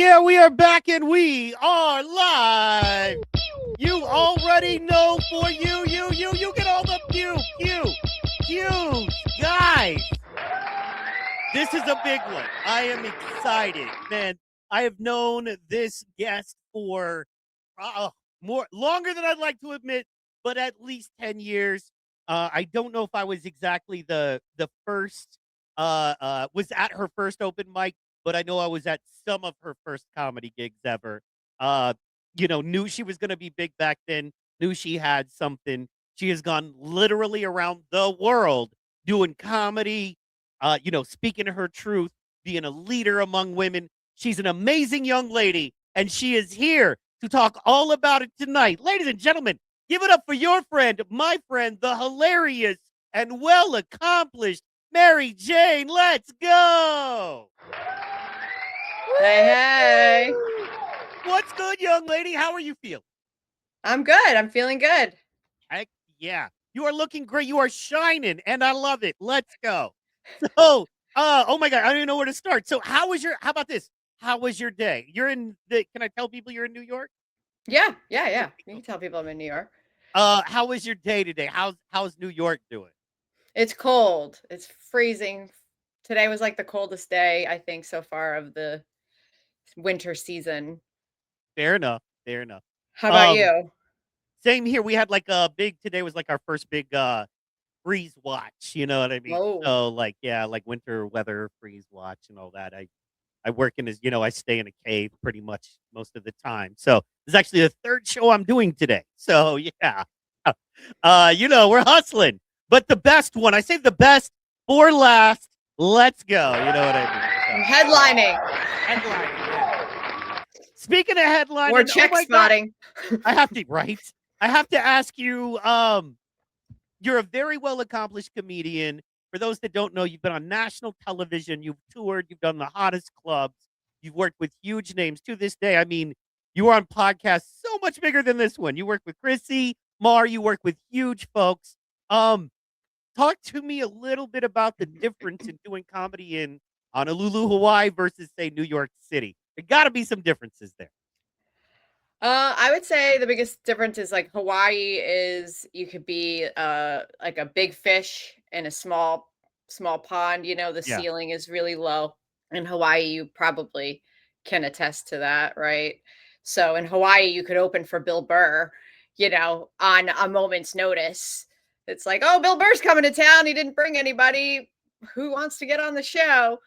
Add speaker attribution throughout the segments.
Speaker 1: yeah, we are back and we are live. You already know for you get all the cues. Guys, this is a big one. I am excited, man. I have known this guest for longer than I'd like to admit, but at least 10 years. I don't know if I was exactly the first was at her first open mic, but I know I was at some of her first comedy gigs ever. Uh knew she was going to be big back then, knew she had something. She has gone literally around the world doing comedy, speaking her truth, being a leader among women. She's an amazing young lady, and she is here to talk all about it tonight. Ladies and gentlemen, give it up for your friend, my friend, the hilarious and well accomplished Mary Jane. Let's go.
Speaker 2: Hey.
Speaker 1: What's good, young lady? How are you feeling?
Speaker 2: I'm good. I'm feeling good.
Speaker 1: Heck yeah. You are looking great. You are shining, and I love it. Let's go. So, oh my God, I don't even know where to start. So, how about this? How was your day? Can I tell people you're in New York?
Speaker 2: Yeah.
Speaker 1: Okay,
Speaker 2: You
Speaker 1: cool.
Speaker 2: can tell people I'm in New York.
Speaker 1: How was your day today? How's New York doing?
Speaker 2: It's cold. It's freezing. Today was like the coldest day, I think, so far of the winter season.
Speaker 1: Fair enough. Fair enough.
Speaker 2: How about
Speaker 1: Um,
Speaker 2: you?
Speaker 1: Same here. We had like a big today was like our first big freeze watch, you know what I mean?
Speaker 2: Oh,
Speaker 1: So like yeah, like winter weather freeze watch and all that. I work in as I stay in a cave pretty much most of the time. So this is actually the third show I'm doing today. So yeah. We're hustling. But the best one, I saved the best for last. Let's go. You know what I mean? So,
Speaker 2: headlining
Speaker 1: headlining. Yeah. Speaking of
Speaker 2: or
Speaker 1: headlining, oh
Speaker 2: check
Speaker 1: my God.
Speaker 2: spotting.
Speaker 1: I have to, right? I have to ask you, you're a very well accomplished comedian. For those that don't know, you've been on national television, you've toured, you've done the hottest clubs, you've worked with huge names to this day. I mean, you are on podcasts so much bigger than this one. You work with Chrissy, Mar, you work with huge folks. Um, Talk to me a little bit about the difference in doing comedy in Honolulu, Hawaii versus say New York City. There gotta be some differences there.
Speaker 2: I would say the biggest difference is like Hawaii is you could be like a big fish in a small pond, the
Speaker 1: Yeah,
Speaker 2: ceiling is really low. In Hawaii, you probably can attest to that, right? So in Hawaii, you could open for Bill Burr, on a moment's notice. It's like, "Oh, Bill Burr's coming to town. He didn't bring anybody. Who wants to get on the show?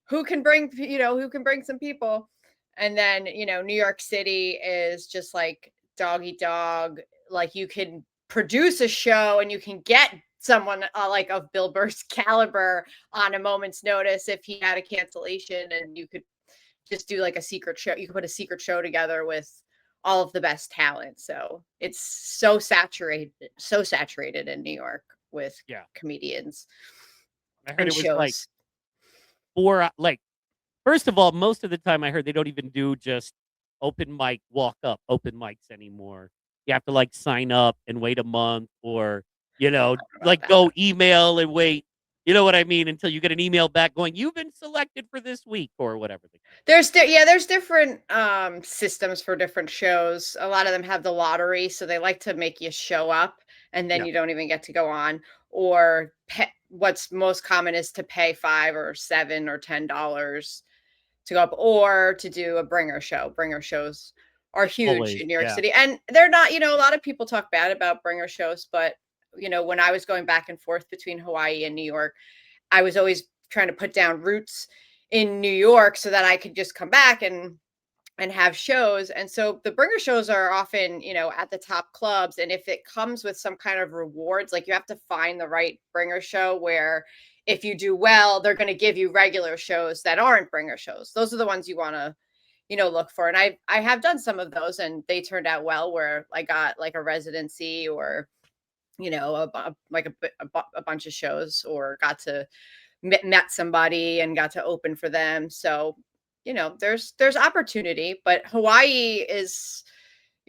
Speaker 2: Who can bring some people?" And then, New York City is just like dog eat dog. Like you can produce a show and you can get someone like of Bill Burr's caliber on a moment's notice if he had a cancellation, and you could just do like a secret show. You could put a secret show together with all of the best talent. So it's so saturated in New York with
Speaker 1: yeah.
Speaker 2: comedians
Speaker 1: I heard
Speaker 2: and
Speaker 1: it was like
Speaker 2: shows.
Speaker 1: like first of all, most of the time I heard they don't even do just open mic walk up open mics anymore. You have to like sign up and wait a month or,
Speaker 2: About
Speaker 1: like
Speaker 2: that.
Speaker 1: go email and wait. You know what I mean? Until you get an email back going, you've been selected for this week or whatever.
Speaker 2: There's different systems for different shows. A lot of them have the lottery, so they like to make you show up and then
Speaker 1: Yeah.
Speaker 2: you don't even get to go on. Or what's most common is to pay 5 or 7 or $10 to go up, or to do a bringer show. Bringer shows are huge
Speaker 1: Always.
Speaker 2: in New York
Speaker 1: Yeah.
Speaker 2: City, and they're not. A lot of people talk bad about bringer shows, but when I was going back and forth between Hawaii and New York, I was always trying to put down roots in New York so that I could just come back and have shows. And so the bringer shows are often, at the top clubs. And if it comes with some kind of rewards, like you have to find the right bringer show where if you do well, they're going to give you regular shows that aren't bringer shows. Those are the ones you want to, look for. And I have done some of those and they turned out well, where I got like a residency or, a bunch of shows, or got to met somebody and got to open for them. So, there's opportunity, but Hawaii is,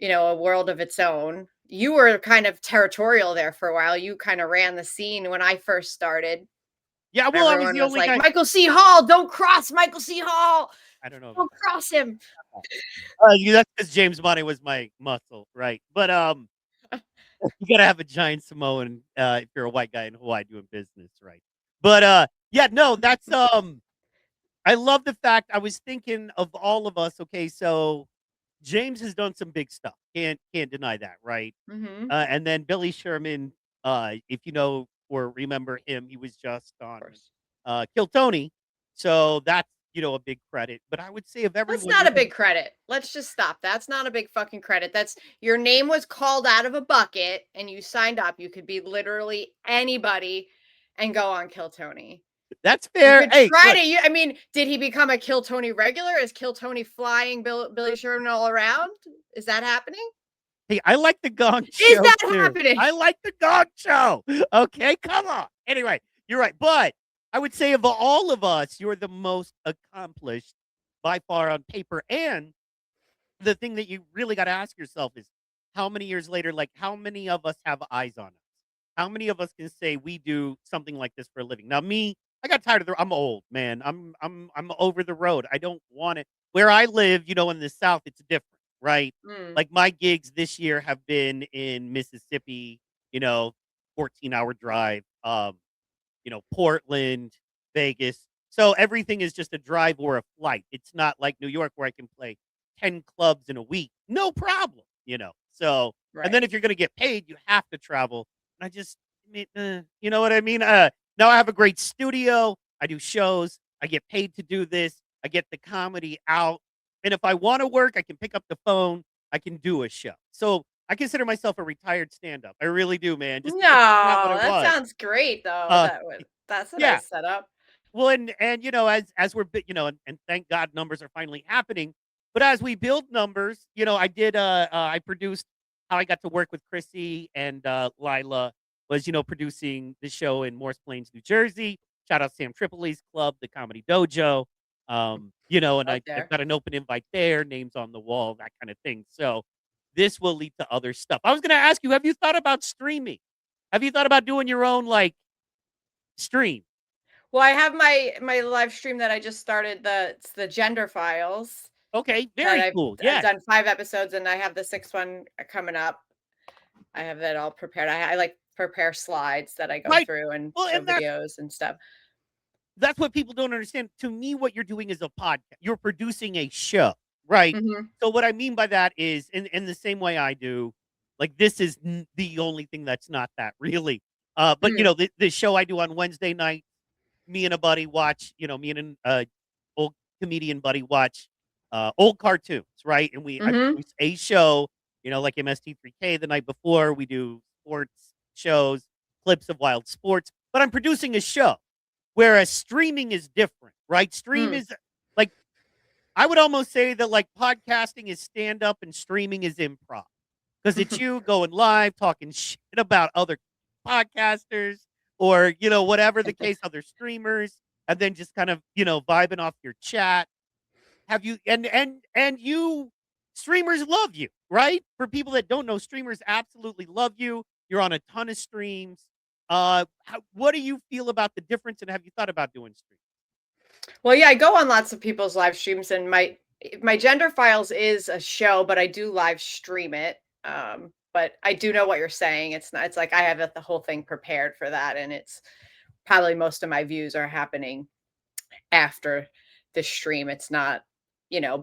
Speaker 2: a world of its own. You were kind of territorial there for a while. You kind of ran the scene when I first started.
Speaker 1: Yeah, well, I was
Speaker 2: Everyone
Speaker 1: the
Speaker 2: was
Speaker 1: only
Speaker 2: like,
Speaker 1: guy.
Speaker 2: "Michael C. Hall, don't cross Michael C. Hall.
Speaker 1: I don't know about
Speaker 2: Don't cross him."
Speaker 1: that. Yeah, that's because James Money was my muscle, right? But you gotta have a giant Samoan if you're a white guy in Hawaii doing business, right? But yeah, no, that's I love the fact I was thinking of all of us. Okay, so James has done some big stuff. Can't deny that, right?
Speaker 2: Mhm.
Speaker 1: And then Billy Sherman, if you know or remember him, he was just
Speaker 2: Of
Speaker 1: on
Speaker 2: course.
Speaker 1: Kill Tony. So that's a big credit. But I would say of
Speaker 2: That's
Speaker 1: everyone,
Speaker 2: not a big credit. Let's just stop. That's not a big fucking credit. That's your name was called out of a bucket and you signed up. You could be literally anybody and go on Kill Tony.
Speaker 1: that's
Speaker 2: You
Speaker 1: fair.
Speaker 2: could
Speaker 1: Hey,
Speaker 2: try
Speaker 1: look,
Speaker 2: to. I mean, did he become a Kill Tony regular? Is Kill Tony flying Billy Sherman all around? Is that happening?
Speaker 1: hey, I like the Gong
Speaker 2: Is
Speaker 1: Show
Speaker 2: that
Speaker 1: too.
Speaker 2: happening?
Speaker 1: I like the Gong Show. Okay, come on. Anyway, you're right. But I would say of all of us, you're the most accomplished by far on paper. And the thing that you really got to ask yourself is how many years later, like how many of us have eyes on us? How many of us can say we do something like this for a living? Now, me, I got tired of I'm old, man. I'm over the road. I don't want it. Where I live, in the South, it's different, right?
Speaker 2: Mm,
Speaker 1: Like my gigs this year have been in Mississippi, you know, 14-hour drive. Portland, Vegas. So everything is just a drive or a flight. It's not like New York where I can play 10 clubs in a week. No problem. So, and then
Speaker 2: right.
Speaker 1: if you're going to get paid, you have to travel. And you know what I mean? Now I have a great studio. I do shows. I get paid to do this. I get the comedy out. And if I want to work, I can pick up the phone. I can do a show. So I consider myself a retired stand up. I really do, man, just because it's not what
Speaker 2: No,
Speaker 1: I
Speaker 2: that
Speaker 1: was.
Speaker 2: sounds great though.
Speaker 1: Uh,
Speaker 2: That's a
Speaker 1: yeah.
Speaker 2: nice setup.
Speaker 1: Well, and as we're and thank God numbers are finally happening. But as we build numbers, I produced how I got to work with Chrissy and Lila was producing the show in Morris Plains, New Jersey. Shout out Sam Tripoli's club, the Comedy Dojo. And
Speaker 2: Up
Speaker 1: I've
Speaker 2: there.
Speaker 1: got an open invite there, names on the wall, that kind of thing. So this will lead to other stuff. I was going to ask you, have you thought about streaming? Have you thought about doing your own like stream?
Speaker 2: Well, I have my live stream that I just started. It's the gender files
Speaker 1: Okay,
Speaker 2: that
Speaker 1: very
Speaker 2: I've
Speaker 1: cool.
Speaker 2: I've
Speaker 1: Yes.
Speaker 2: done 5 episodes, and I have the sixth one coming up. I have that all prepared. I like prepare slides that I go
Speaker 1: Right.
Speaker 2: through and
Speaker 1: Well,
Speaker 2: show
Speaker 1: and that's
Speaker 2: videos and stuff.
Speaker 1: that's what people don't understand. To me, what you're doing is a podcast. You're producing a show, right?
Speaker 2: Mhm.
Speaker 1: So what I mean by that is, in the same way I do, like this is the only thing that's not that really. But
Speaker 2: Mm,
Speaker 1: the show I do on Wednesday night, me and a buddy watch. Me and an old comedian buddy watch old cartoons, right? And I
Speaker 2: mhm.
Speaker 1: produce a show, like MST3K the night before. We do sports shows, clips of wild sports, but I'm producing a show. Whereas streaming is different, right? Stream
Speaker 2: Mm.
Speaker 1: is like I would almost say that like podcasting is stand up and streaming is improv because it's you going live talking shit about other podcasters or whatever the case, other streamers, and then just kind of vibing off your chat. Have you and you streamers love you, right? For people that don't know, streamers absolutely love you. You're on a ton of streams. What do you feel about the difference, and have you thought about doing streams?
Speaker 2: Well, yeah, I go on lots of people's live streams, and my gender files is a show, but I do live stream it. But I do know what you're saying. It's not. It's like I have the whole thing prepared for that, and it's probably most of my views are happening after the stream. It's not,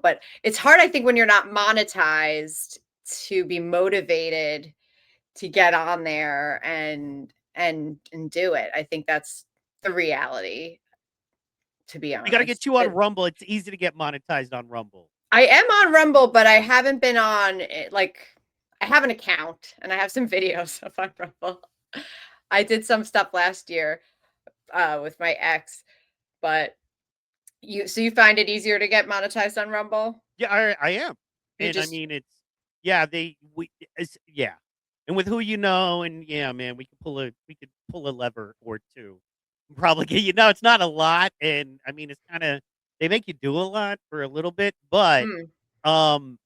Speaker 2: but it's hard, I think, when you're not monetized to be motivated to get on there and do it. I think that's the reality, to be
Speaker 1: We got to
Speaker 2: honest.
Speaker 1: get you on Rumble. It's easy to get monetized on Rumble.
Speaker 2: I am on Rumble, but I haven't been on it, like I have an account and I have some videos up on Rumble. I did some stuff last year with my ex, but you find it easier to get monetized on Rumble?
Speaker 1: Yeah, I am,
Speaker 2: You
Speaker 1: and I
Speaker 2: just
Speaker 1: mean it's yeah yeah, and with who you know, and yeah, man, we could pull a lever or two, probably get you. No, it's not a lot, and I mean it's kind of they make you do a lot for a little bit, but
Speaker 2: mm,
Speaker 1: um,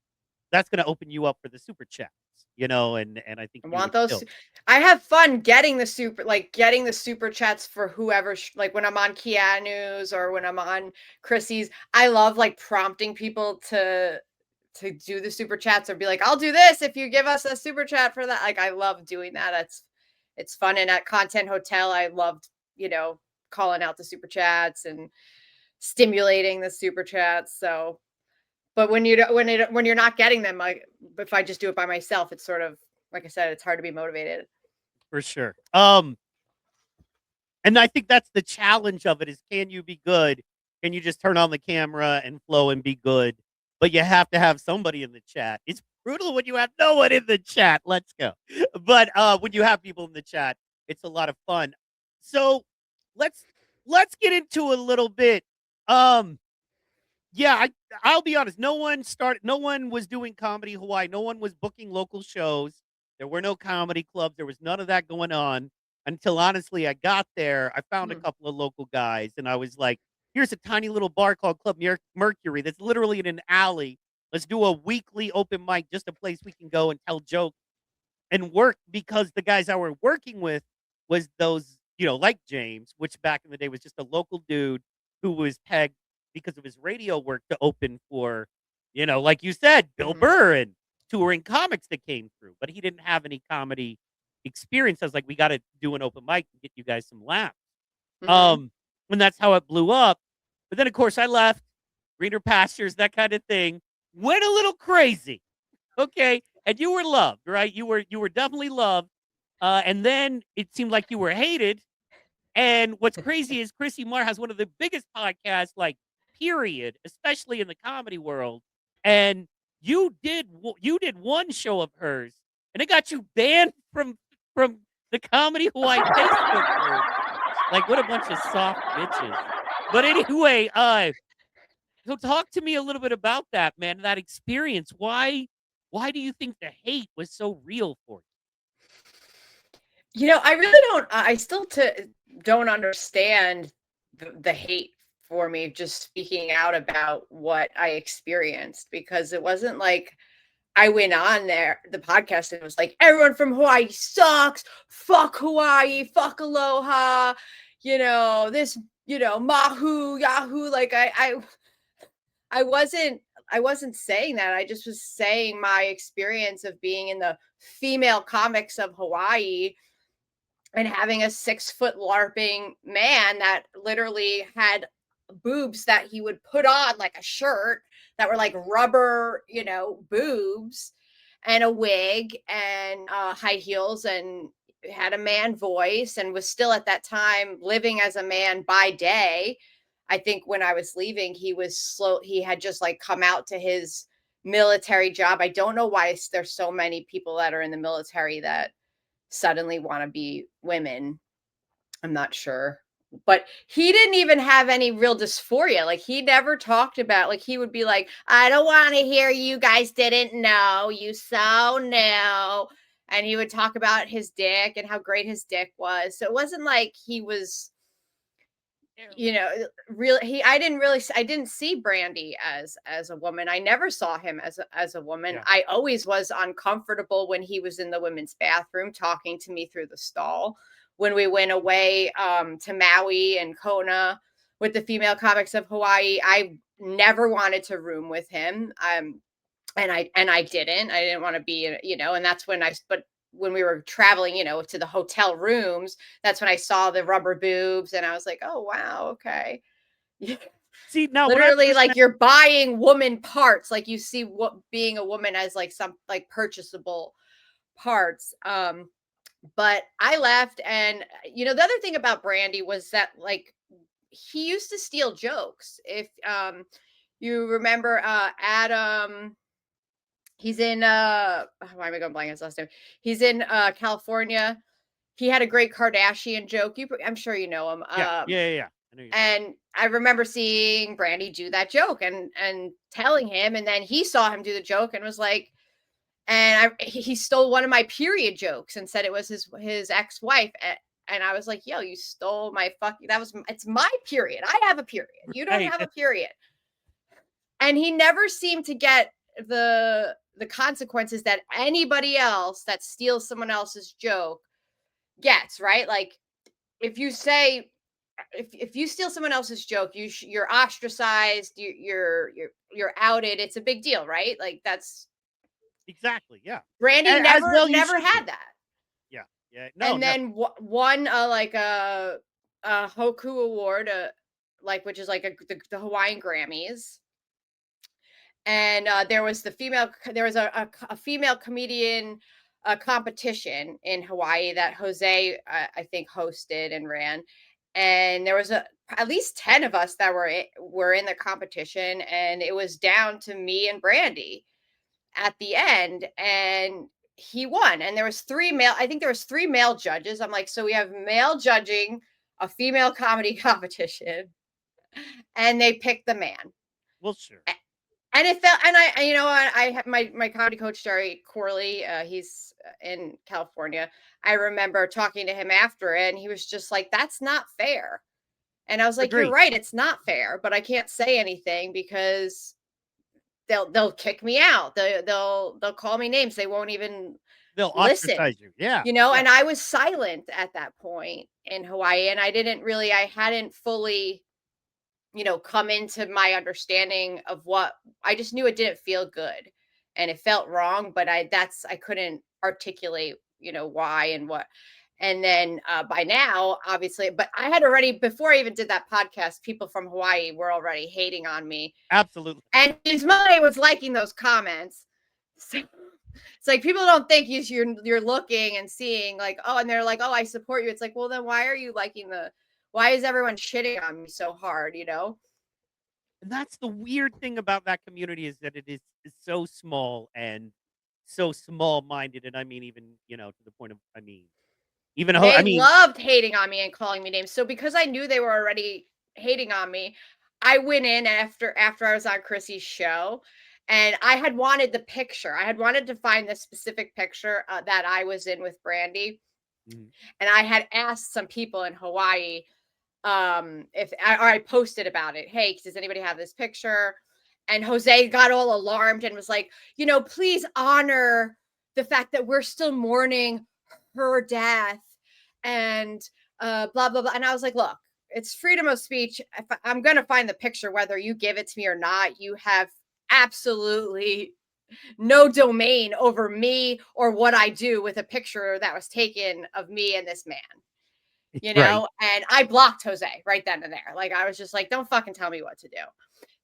Speaker 1: that's gonna open you up for the super chats. and I think
Speaker 2: I
Speaker 1: you
Speaker 2: want
Speaker 1: would
Speaker 2: those.
Speaker 1: kill.
Speaker 2: I have fun getting the super chats for whoever, like when I'm on Keanu's or when I'm on Chrissy's. I love like prompting people to do the super chats or be like, I'll do this if you give us a super chat for that. Like I love doing that. It's fun. And at Content Hotel, I loved, calling out the super chats and stimulating the super chats. So, but when you're not getting them, like if I just do it by myself, it's sort of like I said, it's hard to be motivated.
Speaker 1: For sure. And I think that's the challenge of it is, can you be good? Can you just turn on the camera and flow and be good? But you have to have somebody in the chat. It's brutal when you have no one in the chat. Let's go. But when you have people in the chat, it's a lot of fun. So let's get into a little bit. Yeah, I'll be honest. No one was doing comedy Hawaii. No one was booking local shows. There were no comedy clubs. There was none of that going on until honestly I got there. I found a
Speaker 2: Mhm.
Speaker 1: couple of local guys and I was like, here's a tiny little bar called Club Mercury that's literally in an alley. Let's do a weekly open mic, just a place we can go and tell jokes and work, because the guys I were working with was those, like James, which back in the day was just a local dude who was pegged because of his radio work to open for, like you said, Bill
Speaker 2: Mhm.
Speaker 1: Burr and touring comics that came through, but he didn't have any comedy experience. I was like, we got to do an open mic and get you guys some laughs.
Speaker 2: Mhm.
Speaker 1: Um, and that's how it blew up. But then, of course, I left, greener pastures, that kind of thing. Went a little crazy. Okay, and you were loved, right? You were definitely loved. And then it seemed like you were hated. And what's crazy is Chrissy Marr has one of the biggest podcasts, like period, especially in the comedy world. And you did one show of hers, and it got you banned from the Comedy Hawaii Facebook group. Like, what a bunch of soft bitches. But anyway, so talk to me a little bit about that, man. That experience. Why do you think the hate was so real for
Speaker 2: I really don't. I still don't understand the hate for me just speaking out about what I experienced, because it wasn't like I went on there, the podcast, and it was like, everyone from Hawaii sucks. Fuck Hawaii. Fuck Aloha. This, Mahu, Yahoo. Like I wasn't I wasn't saying that. I just was saying my experience of being in the female comics of Hawaii and having a 6-foot LARPing man that literally had boobs that he would put on like a shirt that were like rubber, boobs, and a wig and high heels, and had a man voice, and was still at that time living as a man by day. I think when I was leaving, he had just like come out to his military job. I don't know why there's so many people that are in the military that suddenly want to be women. I'm not sure. But he didn't even have any real dysphoria. Like he never talked about, like he would be like, I don't want to hear you guys didn't know. You so know. And he would talk about his dick and how great his dick was. So it wasn't like he was,
Speaker 1: you?
Speaker 2: really I didn't see Brandy as a woman. I never saw him as a woman.
Speaker 1: Yeah.
Speaker 2: I always was uncomfortable when he was in the women's bathroom talking to me through the stall. When we went away to Maui and Kona with the female comics of Hawaii, I never wanted to room with him. And I didn't want to be, and that's but when we were traveling, to the hotel rooms, that's when I saw the rubber boobs and I was like, oh wow, okay.
Speaker 1: See, now when I
Speaker 2: Literally,
Speaker 1: first met,
Speaker 2: like you're buying woman parts, like you see what being a woman as like some like purchasable parts. But I left, and the other thing about Brandy was that like he used to steal jokes. If you remember Adam, he's in why am I going blank his last name? He's in California. He had a great Kardashian joke. I'm sure you know him.
Speaker 1: yeah, yeah, yeah, yeah. I know you're talking.
Speaker 2: And I remember seeing Brandy do that joke and telling him, and then he saw him do the joke and was like, and he stole one of my period jokes and said it was his ex-wife. And I was like, yo, you stole my fucking, it's my period. I have a period. You don't
Speaker 1: Right.
Speaker 2: have a period. And he never seemed to get the the consequences that anybody else that steals someone else's joke gets, right? Like if you say if you steal someone else's joke, you're ostracized, you're outed. It's a big deal, right? Like that's
Speaker 1: Exactly. Yeah.
Speaker 2: Brandy
Speaker 1: As
Speaker 2: never
Speaker 1: well, you
Speaker 2: never
Speaker 1: should
Speaker 2: had
Speaker 1: be.
Speaker 2: that.
Speaker 1: Yeah. Yeah. No,
Speaker 2: And
Speaker 1: never.
Speaker 2: then won like a Hoku award, like which is like the Hawaiian Grammys. And there was a female comedian competition in Hawaii that Jose I think hosted and ran, and there was at least 10 of us that were in the competition, and it was down to me and Brandy at the end, and he won. And there was three male judges. I'm like, so we have male judging a female comedy competition, and they picked the man.
Speaker 1: Well, sure.
Speaker 2: And it felt, and I, you know, I have my comedy coach Jerry Corley. He's in California. I remember talking to him after it, and he was just like, "That's not fair." And I was like, "You're
Speaker 1: Agreed.
Speaker 2: right, it's not fair, but I can't say anything because they'll kick me out. They'll call me names. They won't even
Speaker 1: They'll
Speaker 2: listen."
Speaker 1: ostracize you. Yeah.
Speaker 2: You know,
Speaker 1: Yeah.
Speaker 2: and I was silent at that point in Hawaii, and I hadn't fully, come into my understanding of what I just knew. It didn't feel good and it felt wrong, but I couldn't articulate, why and what. And then by now, obviously, but I had already, before I even did that podcast, people from Hawaii were already hating on me.
Speaker 1: Absolutely.
Speaker 2: And his mother was liking those comments. So it's like people don't think you're looking and seeing like, oh, and they're like, oh, I support you. It's like, well, then why are you liking why is everyone shitting on me so hard,
Speaker 1: And that's the weird thing about that community is that is so small and so small-minded, and I mean even, to the point of even
Speaker 2: They
Speaker 1: I mean
Speaker 2: loved hating on me and calling me names. So because I knew they were already hating on me, I went in after I was on Chrissy's show, and I had wanted the picture. I had wanted to find the specific picture that I was in with Brandy,
Speaker 1: Mhm.
Speaker 2: and I had asked some people in Hawaii if I posted about it. Hey, does anybody have this picture? And Jose got all alarmed and was like, please honor the fact that we're still mourning her death and blah blah blah. And I was like, look, it's freedom of speech. If I'm gonna find the picture whether you give it to me or not. You have absolutely no domain over me or what I do with a picture that was taken of me and this man.
Speaker 1: Right.
Speaker 2: And I blocked Jose right then and there. Like I was just like, don't fucking tell me what to do.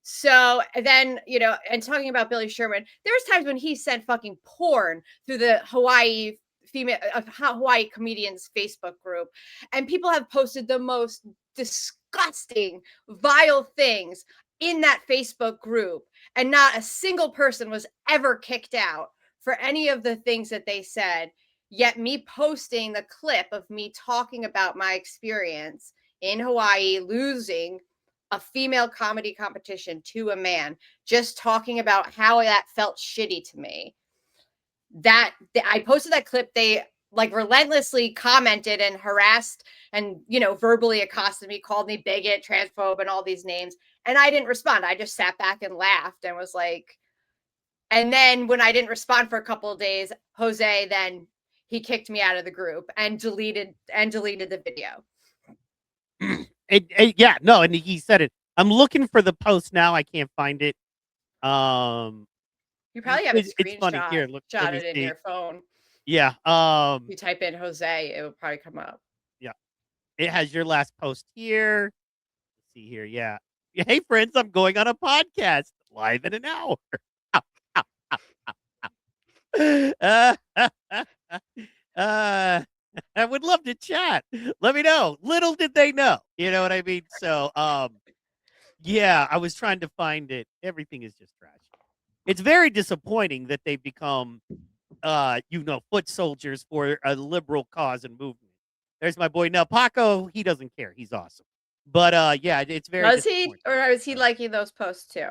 Speaker 2: So then, and talking about Billy Sherman, there was times when he sent fucking porn through the Hawaii comedians Facebook group, and people have posted the most disgusting, vile things in that Facebook group, and not a single person was ever kicked out for any of the things that they said. Yet me posting the clip of me talking about my experience in Hawaii losing a female comedy competition to a man, just talking about how that felt shitty to me. That I posted that clip, they like relentlessly commented and harassed and verbally accosted me, called me bigot, transphobe, and all these names. And I didn't respond. I just sat back and laughed and was like, and then when I didn't respond for a couple of days, Jose then he kicked me out of the group and deleted the video.
Speaker 1: Yeah, no, and he said it. I'm looking for the post now. I can't find it. Um,
Speaker 2: You probably have it
Speaker 1: it's funny. Here, look, let me
Speaker 2: shotted in
Speaker 1: see.
Speaker 2: your phone.
Speaker 1: Yeah.
Speaker 2: You type in Jose, it will probably come up.
Speaker 1: Yeah. It has your last post here. Let's see here. Yeah. Hey friends, I'm going on a podcast live in an hour. uh, I would love to chat. Let me know. Little did they know. You know what I mean? So, yeah, I was trying to find it. Everything is just trash. It's very disappointing that they've become, foot soldiers for a liberal cause and movement. There's my boy now, Paco. He doesn't care. He's awesome. But yeah, it's very
Speaker 2: Does he,
Speaker 1: disappointing.
Speaker 2: or is he liking those posts too?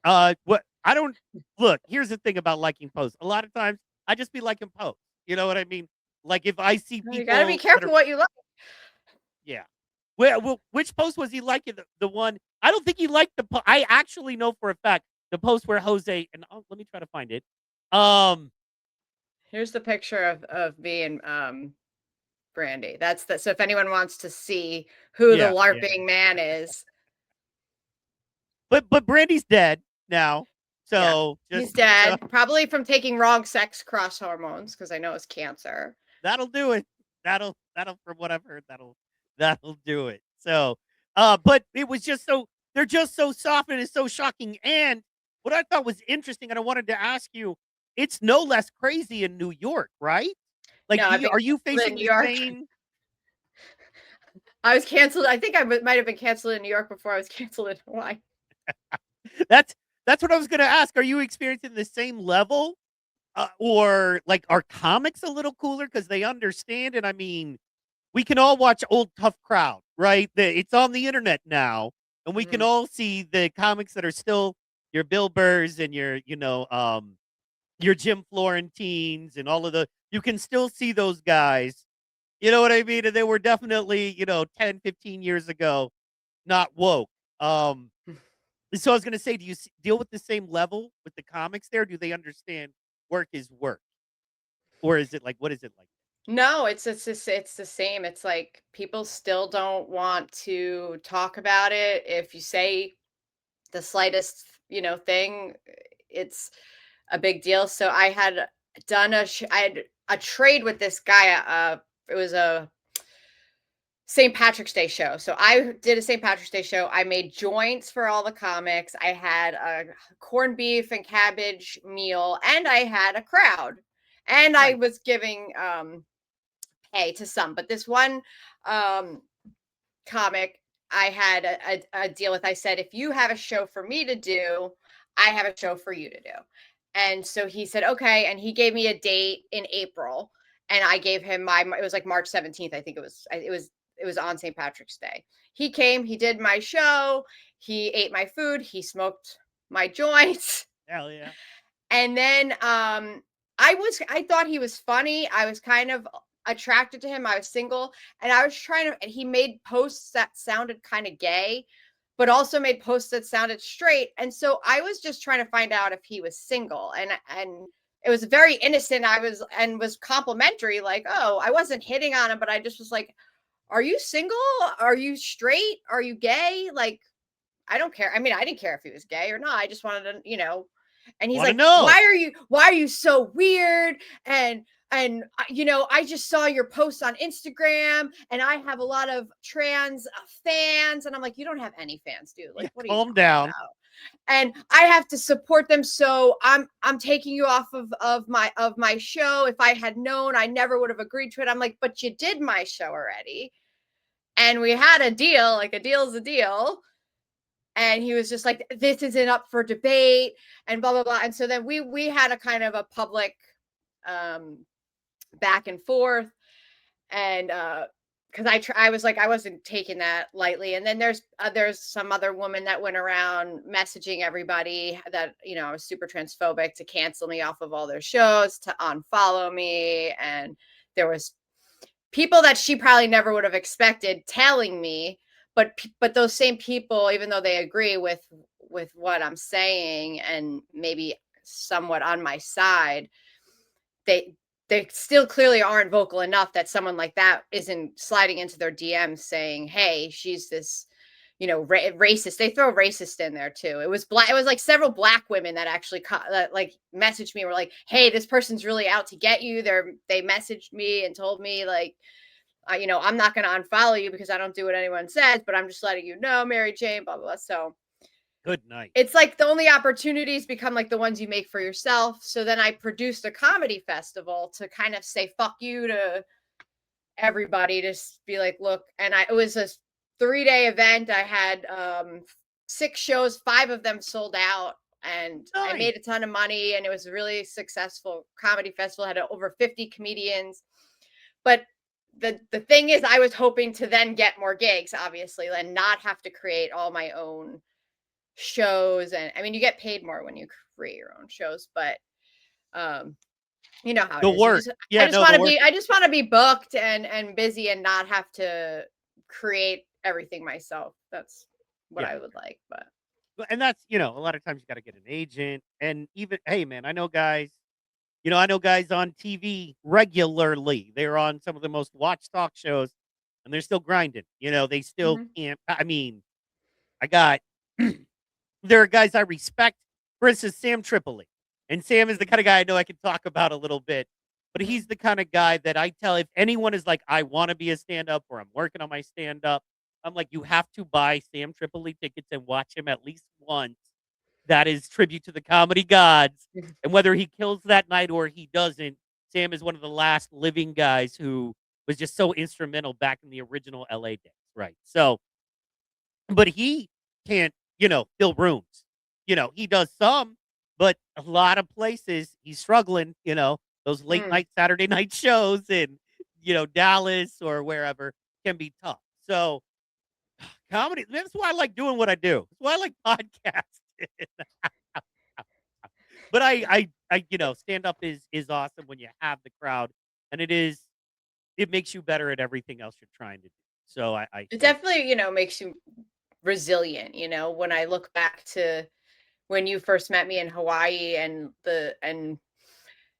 Speaker 1: What I don't look. Here's the thing about liking posts. A lot of times, I just be liking posts. You know what I mean? Like if I see
Speaker 2: You got to be
Speaker 1: people that
Speaker 2: careful
Speaker 1: are,
Speaker 2: what you like.
Speaker 1: yeah. Well, which post was he liking? The one I don't think he liked the. I actually know for a fact The post where Jose and let me try to find it. Um,
Speaker 2: Here's the picture of me and Brandy. That's the so if anyone wants to see who the
Speaker 1: yeah,
Speaker 2: LARPing man is,
Speaker 1: but Brandy's dead now,
Speaker 2: yeah,
Speaker 1: so
Speaker 2: he's
Speaker 1: just so
Speaker 2: dead, probably from taking wrong sex cross hormones because I know it's cancer.
Speaker 1: that'll do it. That'll from what I've heard, that'll do it. So, but it was just so they're just so soft and it's so shocking. And what I thought was interesting, and I wanted to ask you, it's no less crazy in New York, right? Like,
Speaker 2: No, I've been
Speaker 1: are you
Speaker 2: canceled in
Speaker 1: facing
Speaker 2: New
Speaker 1: the
Speaker 2: York.
Speaker 1: same?
Speaker 2: I was canceled. I think I might have been canceled in New York before I was canceled in Hawaii.
Speaker 1: That's that's what I was going to ask. Are you experiencing the same level, or like are comics a little cooler because they understand? And I mean, we can all watch old tough crowd, right? It's on the internet now, and we can
Speaker 2: Mhm.
Speaker 1: all see the comics that are still your Bill Burrs and your Jim Florentines and all of the. You can still see those guys. You know what I mean? And they were definitely 10, 15 years ago not woke. Um, so I was going to say, do you deal with the same level with the comics there? Do they understand work is work, or is it like what is it like?
Speaker 2: No, it's the same. It's like people still don't want to talk about it. If you say the slightest, thing, it's a big deal. So I had I had a trade with this guy. It was a St. Patrick's Day show. So I did a St. Patrick's Day show. I made joints for all the comics. I had a corned beef and cabbage meal, and I had a crowd. And I
Speaker 1: Nice.
Speaker 2: was giving pay to some, but this one um comic I had a deal with. I said, if you have a show for me to do, I have a show for you to do. And so he said, okay. And he gave me a date in April. And I gave him it was like March 17th. I think it was on St. Patrick's Day. He came, he did my show, he ate my food, he smoked my joints.
Speaker 1: Hell yeah.
Speaker 2: And then I thought he was funny. I was kind of attracted to him. I was single and I was trying to and he made posts that sounded kind of gay, but also made posts that sounded straight. And so I was just trying to find out if he was single. And it was very innocent. I was complimentary, like, oh, I wasn't hitting on him, but I just was like, are you single? Are you straight? Are you gay? Like, I don't care. I mean, I didn't care if he was gay or not. I just wanted to. And he's
Speaker 1: Want to
Speaker 2: like,
Speaker 1: know?
Speaker 2: why are you so weird? And I just saw your post on Instagram and I have a lot of trans fans. And I'm like, you don't have any fans, dude.
Speaker 1: Yeah,
Speaker 2: Like, what are you
Speaker 1: calm
Speaker 2: talking
Speaker 1: down.
Speaker 2: about? And I have to support them. So I'm taking you off of my show. If I had known, I never would have agreed to it. I'm like, but you did my show already. And we had a deal, like a deal is a deal. And he was just like, this isn't up for debate and blah blah blah. And so then we had a kind of a public um back and forth. And because I was like, I wasn't taking that lightly. And then there's some other woman that went around messaging everybody that I was super transphobic, to cancel me off of all their shows, to unfollow me. And there was people that she probably never would have expected telling me, but those same people, even though they agree with what I'm saying and maybe somewhat on my side, they they still clearly aren't vocal enough that someone like that isn't sliding into their DMs saying, hey, she's this racist. They throw racist in there too. It was black. It was like several black women that actually that like messaged me, were like, hey, this person's really out to get you. They messaged me and told me, like, I'm not going to unfollow you because I don't do what anyone says, but I'm just letting you know, Mary Jane, blah, blah, blah. So
Speaker 1: Good night.
Speaker 2: it's like the only opportunities become like the ones you make for yourself. So then I produced a comedy festival to kind of say fuck you to everybody, to be like, look, and it was a 3-day event. I had 6 shows, 5 of them sold out. And I
Speaker 1: Nice.
Speaker 2: made a ton of money, and it was a really successful comedy festival. Had over 50 comedians. But the thing is, I was hoping to then get more gigs, obviously, and not have to create all my own shows. And I mean, you get paid more when you create your own shows, but you know how it
Speaker 1: The
Speaker 2: is.
Speaker 1: work.
Speaker 2: I
Speaker 1: Yeah,
Speaker 2: just
Speaker 1: no,
Speaker 2: want
Speaker 1: the
Speaker 2: to
Speaker 1: work.
Speaker 2: be I just want to be booked and busy and not have to create everything myself. That's what
Speaker 1: Yeah.
Speaker 2: I would like. But
Speaker 1: And that's, a lot of times you got to get an agent. And even, hey, man, I know guys on TV regularly. They're on some of the most watched talk shows and they're still grinding. They still
Speaker 2: Mhm.
Speaker 1: can't. I mean, I got, there are guys I respect. For instance, Sam Tripoli. And Sam is the kind of guy I know I can talk about a little bit. But
Speaker 2: Mhm.
Speaker 1: he's the kind of guy that I tell if anyone is like, I want to be a stand up or I'm working on my stand up, I'm like, you have to buy Sam Tripoli tickets and watch him at least once. That is tribute to the comedy gods.
Speaker 2: Mhm.
Speaker 1: And whether he kills that night or he doesn't, Sam is one of the last living guys who was just so instrumental back in the original LA days. Right. So, but he can't, fill rooms. He does some, but a lot of places he's struggling, those late
Speaker 2: Mm.
Speaker 1: night Saturday night shows in, Dallas or wherever can be tough. So comedy, that's why I like doing what I do. That's why I like podcasting. But stand up is awesome when you have the crowd, and it makes you better at everything else you're trying to do. So
Speaker 2: It
Speaker 1: I
Speaker 2: definitely, makes you resilient, when I look back to when you first met me in Hawaii and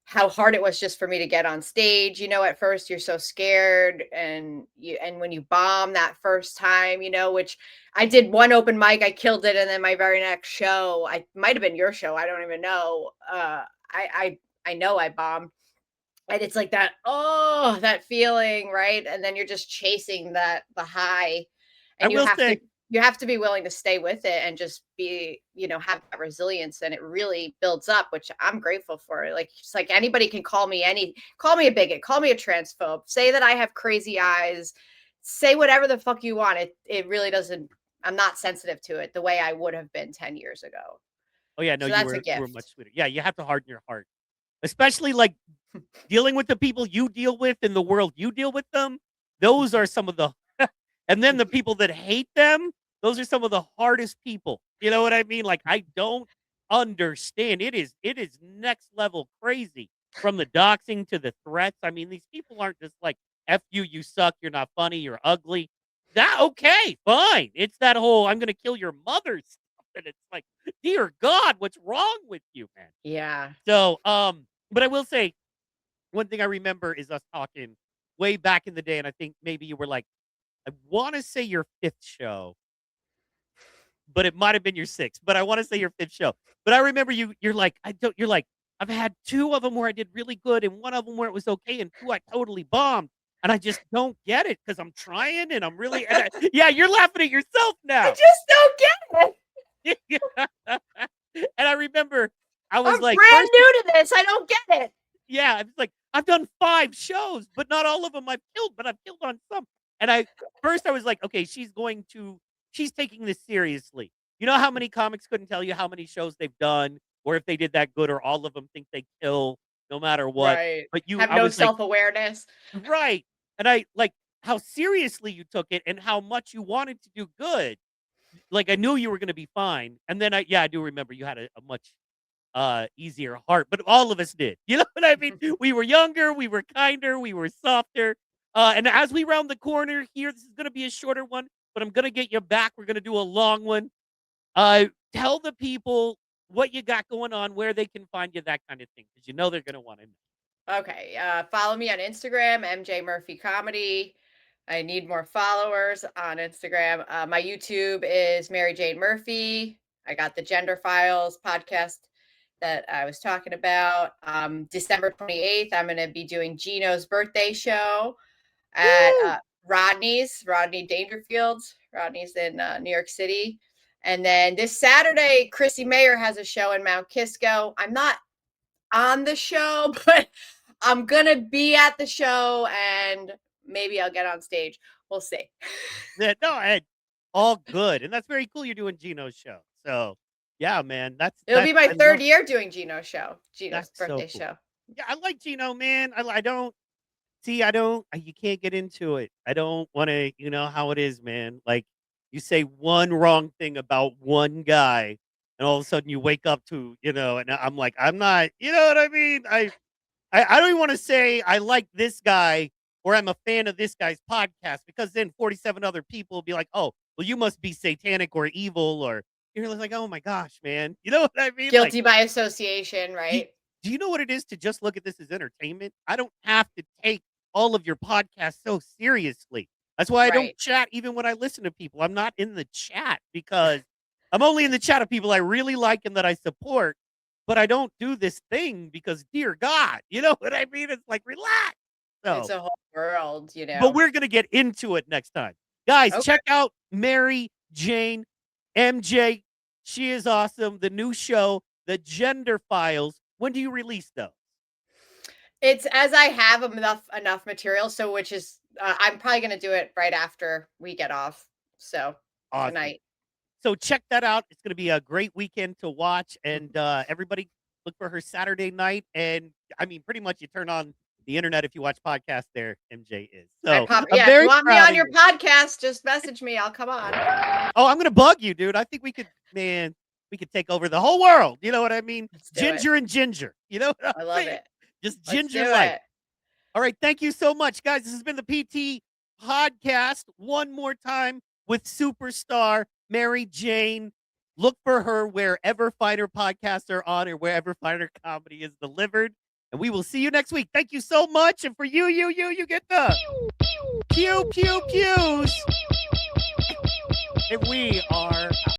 Speaker 2: how hard it was just for me to get on stage. At first you're so scared and when you bomb that first time, which I did one open mic, I killed it, and then my very next show, I might have been your show, I don't even know. I know I bombed. And it's like that, oh, that feeling, right? And then you're just chasing the high,
Speaker 1: I
Speaker 2: and you
Speaker 1: will
Speaker 2: have to
Speaker 1: say,
Speaker 2: you have to be willing to stay with it and just be, have that resilience, and it really builds up, which I'm grateful for. Like it's like anybody can call me a bigot, call me a transphobe, say that I have crazy eyes, say whatever the fuck you want. It really doesn't. I'm not sensitive to it the way I would have been 10 years ago.
Speaker 1: oh yeah, no,
Speaker 2: So
Speaker 1: you
Speaker 2: that's a
Speaker 1: were you were
Speaker 2: gift.
Speaker 1: much sweeter. Yeah, you have to harden your heart, especially like dealing with the people you deal with in the world you deal with them. Those are some of the, and then the people that hate them. Those are some of the hardest people. You know what I mean? Like I don't understand. It is next level crazy from the doxing to the threats. I mean, these people aren't just like "f you, you suck, you're not funny, you're ugly." That okay, fine. It's that whole "I'm gonna kill your mother" stuff, and it's like, dear God, what's wrong with you, man?
Speaker 2: Yeah.
Speaker 1: So, but I will say one thing I remember is us talking way back in the day, and I think maybe you were like, I want to say your fifth show, but it might have been your sixth. But I want to say your fifth show. But I remember you're like, I don't. You're like, I've had two of them where I did really good, and one of them where it was okay, and two I totally bombed. And I just don't get it because I'm trying and I'm really, yeah, you're laughing at yourself
Speaker 2: I
Speaker 1: now.
Speaker 2: just don't get it.
Speaker 1: And I remember I was
Speaker 2: I'm
Speaker 1: like,
Speaker 2: brand
Speaker 1: first,
Speaker 2: new to this. I don't get it.
Speaker 1: yeah, I was like, I've done 5 shows, but not all of them I've killed, but I've killed on some. And I was like, okay, she's taking this seriously. You know how many comics couldn't tell you how many shows they've done or if they did that good or all of them think they kill no matter what.
Speaker 2: Right.
Speaker 1: But
Speaker 2: Have
Speaker 1: I
Speaker 2: no
Speaker 1: was like,
Speaker 2: self-awareness.
Speaker 1: right. And I like how seriously you took it and how much you wanted to do good. Like I knew you were going to be fine. And then I do remember you had a much easier heart, but all of us did. You know what I mean? We were younger, we were kinder, we were softer. And as we round the corner here, this is going to be a shorter one, but I'm going to get you back. We're going to do a long one. Tell the people what you got going on, where they can find you, that kind of thing, because they're going to want to know.
Speaker 2: Okay. Follow me on Instagram, MJ Murphy Comedy. I need more followers on Instagram. My YouTube is Mary Jane Murphy. I got the Gender Files podcast that I was talking about. December 28th, I'm going to be doing Gino's birthday show at
Speaker 1: Woo!
Speaker 2: Rodney Dangerfield. Rodney's in New York City. And then this Saturday, Chrissy Mayer has a show in Mount Kisco. I'm not on the show, but I'm gonna be at the show and maybe I'll get on stage. We'll see.
Speaker 1: Yeah, no, all good, and that's very cool. You're doing Gino's show, so yeah, man,
Speaker 2: It'll be my
Speaker 1: I
Speaker 2: third
Speaker 1: love
Speaker 2: year doing Gino's show, Gino's
Speaker 1: that's so
Speaker 2: birthday
Speaker 1: cool.
Speaker 2: show.
Speaker 1: Yeah, I like Gino, man. I don't see. I don't. You can't get into it. I don't want to. You know how it is, man. Like you say one wrong thing about one guy, and all of a sudden you wake up to. And I'm like, I'm not. You know what I mean? I don't even want to say I like this guy or I'm a fan of this guy's podcast because then 47 other people will be like, oh, well, you must be satanic or evil or you're like, oh my gosh, man. You know what I mean? Like,
Speaker 2: Guilty by association,
Speaker 1: do,
Speaker 2: right?
Speaker 1: do you know what it is to just look at this as entertainment? I don't have to take all of your podcasts so seriously. That's why I don't
Speaker 2: Right.
Speaker 1: chat even when I listen to people. I'm not in the chat because I'm only in the chat of people I really like and that I support. But I don't do this thing because, dear God, you know what I mean? It's like, relax.
Speaker 2: It's
Speaker 1: So,
Speaker 2: a whole world,
Speaker 1: but we're going to get into it next time. Guys,
Speaker 2: Okay.
Speaker 1: check out Mary Jane MJ. She is awesome. The new show, The Gender Files. When do you release those?
Speaker 2: It's as I have enough material, so which is I'm probably gonna do it right after we get off. So
Speaker 1: Awesome.
Speaker 2: tonight.
Speaker 1: So check that out. It's going to be a great weekend to watch. And everybody look for her Saturday night. And I mean, pretty much you turn on the internet if you watch podcasts there, MJ is.
Speaker 2: I
Speaker 1: So
Speaker 2: pop
Speaker 1: I'm
Speaker 2: yeah, if you
Speaker 1: very
Speaker 2: want me
Speaker 1: proud
Speaker 2: on
Speaker 1: of
Speaker 2: your
Speaker 1: you.
Speaker 2: podcast, just message me. I'll come on.
Speaker 1: Oh, I'm going to bug you, dude. I think we could, man, we could take over the whole world. You know what I mean?
Speaker 2: Let's do it.
Speaker 1: Ginger and ginger. You know what
Speaker 2: I
Speaker 1: I'm
Speaker 2: love
Speaker 1: saying?
Speaker 2: it.
Speaker 1: Just
Speaker 2: Let's
Speaker 1: ginger
Speaker 2: do
Speaker 1: life.
Speaker 2: it.
Speaker 1: All right. Thank you so much, guys. This has been the PT podcast one more time with superstar Mary Jane. Look for her wherever finer podcasts are on or wherever finer comedy is delivered. And we will see you next week. Thank you so much. And for you get the pew, pew, pews. And we are out.